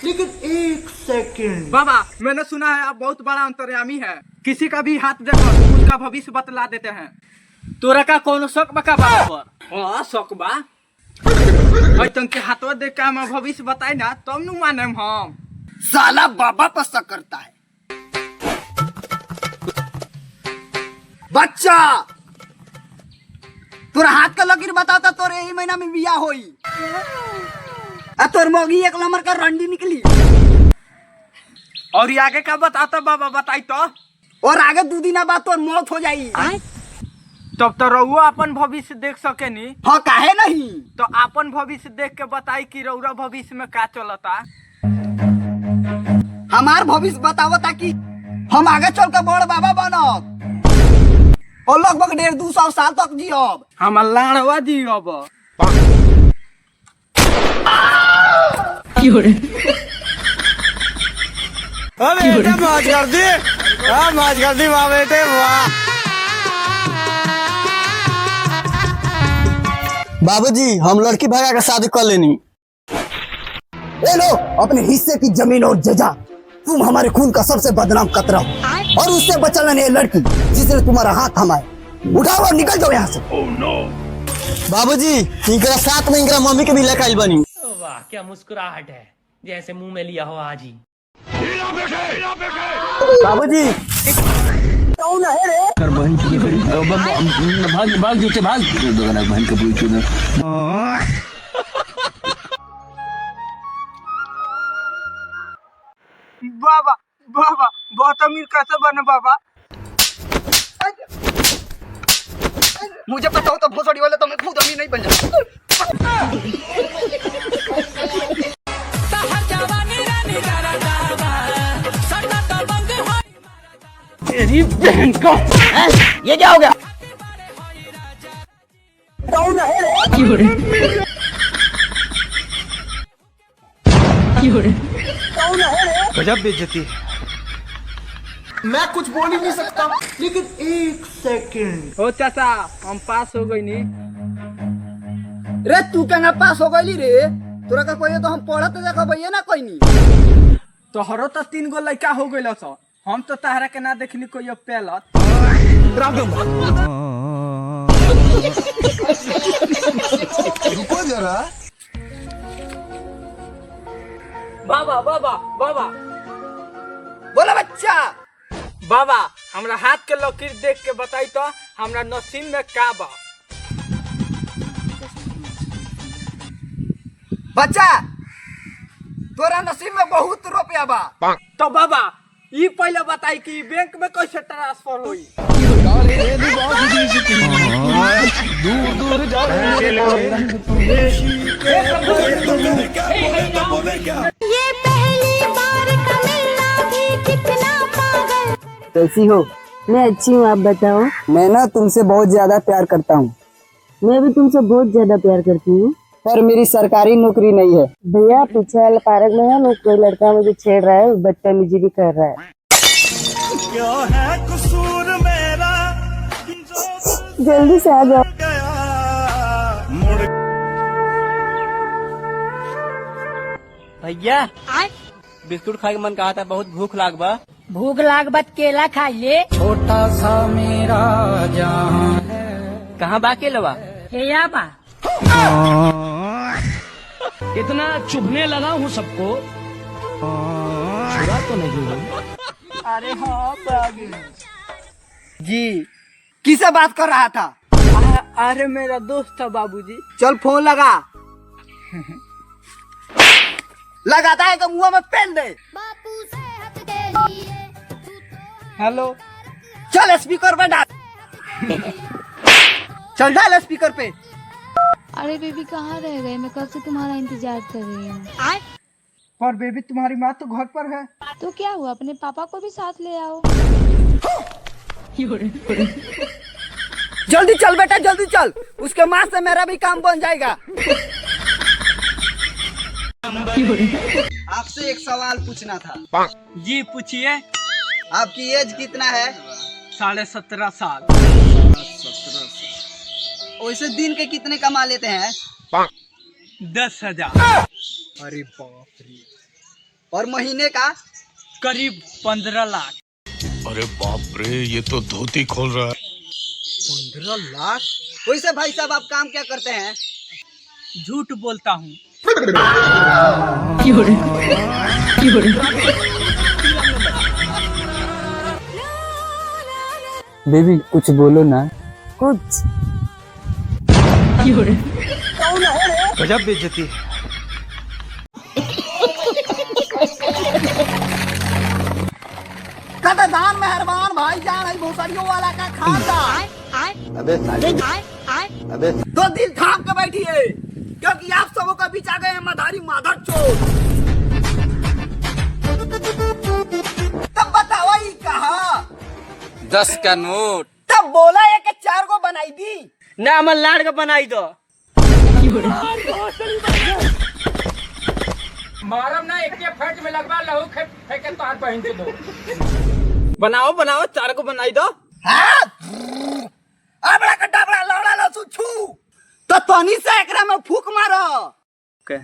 लेकिन एक सेकंड। बाबा मैंने सुना है आप बहुत बड़ा अंतर्यामी है, किसी का भी हाथ देखो उसका भविष्य बतला देते हैं। तोरा का कौन शौक बका बाबा पर? हाँ शौक बा। तुमके हाथवा देख के हम भविष्य बताई ना तब न माने हम। साला बाबा पर शक करता है। बच्चा तोरा हाथ का लकीर बताता तोरे यही महीना में बियाह होई। तोर मोगी एक नंबर का रंडी निकली। और ये आगे का बताता बाबा बताई तो। और आगे 2 दिन बाद तोर मौत हो जाई। तब तो रउआ अपन भविष्य देख सके नी। हाँ काहे नहीं। तो अपन भविष्य देख के बताई कि रउरा भविष्य में का चलता। हमार भविष्य बताओ ताकि हम आगे चल के बड़ बाबा बनब और लगभग 150-200 साल तक जियब। हम लाड़वा जियब। मौज कर दी, मौज कर दी वाह बेटे वाह। बाबूजी हम लड़की भगा के शादी कर लेनी। ले लो अपने हिस्से की जमीन और जजा। तुम हमारे खून का सबसे बदनाम कतरा हो और उससे बचल नहीं लड़की जिसने तुम्हारा हाथ थमाया। उठाओ और निकल जाओ यहाँ से। बाबूजी इनकरा साथ में इनकरा मम्मी के भी लेकर आइल बनी। वाह क्या मुस्कुराहट है, जैसे मुंह में लिया हो आज ही। बाबूजी कौन है रे? भाग जूते भाग बहन का पूछ। बाबा बाबा बहुत अमीर कैसे बने बाबा? मुझे पता हो तो भोसड़ी वाले तो मैं खुद अमीर नहीं बन जाता। तेरी बहन को ये क्या हो गया? कौन है रे? कौन है रे? गजब बेइज्जती। मैं कुछ बोल ही नहीं सकता। लेकिन एक सेकंड। ओ चाचा हम पास हो गई नी। रे तू क्या पास हो गई रे? तोरा का कोई तो हम पढ़त देखा भैया ना कोई नहीं। तो हरो तो 3 गो लड़का हो गइल सो। हम तो तहरा के ना देखनी कोई अब पहलत। रुको जरा। बाबा बाबा बाबा बोला बच्चा। बाबा हमरा हाथ के लकीर देख के बताई तो हमरा नसीब में का बा। बच्चा तोरा नसीब में बहुत रुपया बा। तो बाबा ये पहले बताई कि बैंक में कैसे ट्रांसफर हुई। ये पहली बार का मिलना भी कितना पागल। कैसी हो? मैं अच्छी हूँ, आप बताओ। मैं ना तुमसे बहुत ज्यादा प्यार करता हूँ। मैं भी तुमसे बहुत ज्यादा प्यार करती हूँ, पर मेरी सरकारी नौकरी नहीं है। भैया पीछे वाले पार्क में है ना कोई लड़का मुझे छेड़ रहा है, बदतमीजी भी कर रहा है। क्या है कसूर मेरा जल्दी से आ जाओ। भैया बिस्कुट खाए के मन कहा था, बहुत भूख लाग बा। भूख लाग बात केला खा ले। छोटा सा मेरा जहां कहाँ बा के लवा? या बा इतना चुभने लगा हूँ सबको, छुरा तो नहीं हूँ। अरे हाँ बागी जी किससे बात कर रहा था? अरे मेरा दोस्त था बाबूजी। चल फोन लगा। लगाता है कि मुंह में पेन दे। बापू सेहत के लिए हेलो चल स्पीकर पे डाल। चल डाल स्पीकर पे। अरे बेबी कहाँ रह गए? मैं कब से तुम्हारा इंतजार कर रही हूँ। पर बेबी तुम्हारी माँ तो घर पर है। तो क्या हुआ, अपने पापा को भी साथ ले आओ। जल्दी चल बेटा जल्दी चल, उसके माँ से मेरा भी काम बन जाएगा। आपसे एक सवाल पूछना था। जी पूछिए। आपकी एज कितना है? 17.5 साल। वैसे दिन के कितने कमा लेते हैं? 10,000। अरे बाप रे। और महीने का? करीब 15 लाख। अरे बाप रे, ये तो धोती खोल रहा है। 15 लाख? वैसे भाई साहब आप काम क्या करते हैं? झूठ बोलता हूँ। बेबी कुछ बोलो ना। कुछ गजब बेइज्जती है। कदरदान मेहरबान भाईजान है भोसड़ियों वाला का खानदान। अबे तो दिल थाम के बैठिए, क्योंकि आप सबों का बीच आ गए हैं मधारी माधर चोर। तब बताओ ही कहा 10 का नोट। तब बोला है कि 4 को बनाई दी ना मैं लाड़ का बनाई दो। मारम ना एक फट में लगवा लहू फेंके तार पहन के दो। बनाओ बनाओ 4 को बनाई दो। बड़ा कट्टा बड़ा लौड़ा लसु छू तो तनी से एकरा में फूक मारो। Okay.